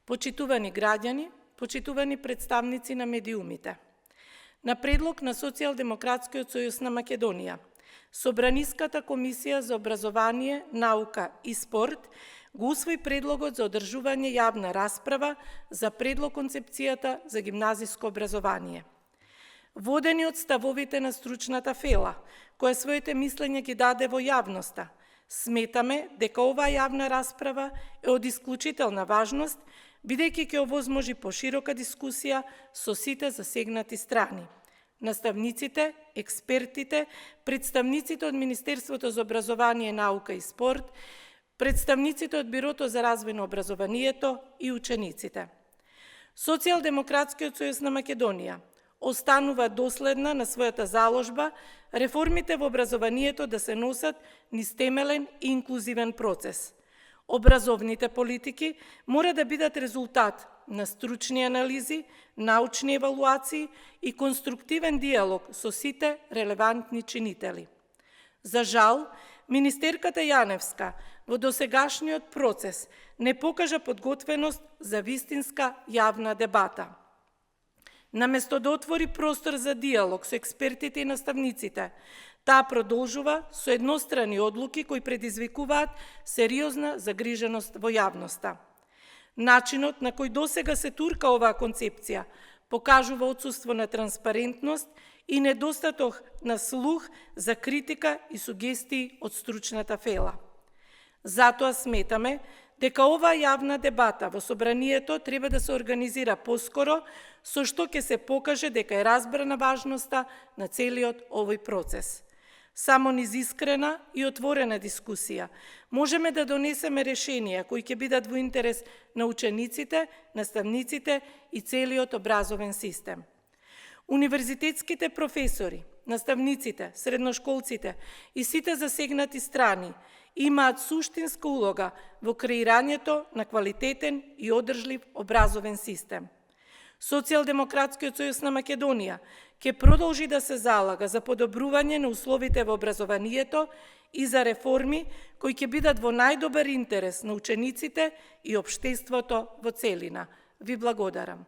Почитувани граѓани, почитувани представници на медиумите, на предлог на Социјалдемократскиот сојуз на Македонија, Собраниската комисија за образование, наука и спорт го усвои предлогот за одржување јавна расправа за предлог концепцијата за гимназиско образование. Водени од ставовите на стручната фела, која своите мислење ги даде во јавноста, сметаме дека оваа јавна расправа е од исклучителна важност, бидејќи ќе овозможи поширока дискусија со сите засегнати страни. Наставниците, експертите, представниците од Министерството за образование, наука и спорт, представниците од Бирото за развој на образованието и учениците. Социјалдемократскиот сојуз на Македонија останува доследна на својата заложба реформите во образованието да се носат низ темелен и инклузивен процес. Образовните политики мора да бидат резултат на стручни анализи, научни евалуации и конструктивен диалог со сите релевантни чинители. За жал, министерката Јаневска во досегашниот процес не покажа подготвеност за вистинска јавна дебата. Наместо да отвори простор за диалог со експертите и наставниците, таа продолжува со еднострани одлуки кои предизвикуваат сериозна загриженост во јавноста. Начинот на кој досега се турка оваа концепција покажува отсуство на транспарентност и недостаток на слух за критика и сугестии од стручната фела. Затоа сметаме дека оваа јавна дебата во собранието треба да се организира поскоро, со што ќе се покаже дека е разбрана важноста на целиот овој процес. Само низ искрена и отворена дискусија можеме да донесеме решенија кои ќе бидат во интерес на учениците, наставниците и целиот образовен систем. Универзитетските професори, наставниците, средношколците и сите засегнати страни имаат суштинска улога во креирањето на квалитетен и одржлив образовен систем. Социјалдемократскиот сојуз на Македонија ќе продолжи да се залага за подобрување на условите во образованието и за реформи кои ќе бидат во најдобар интерес на учениците и општеството во целина. Ви благодарам.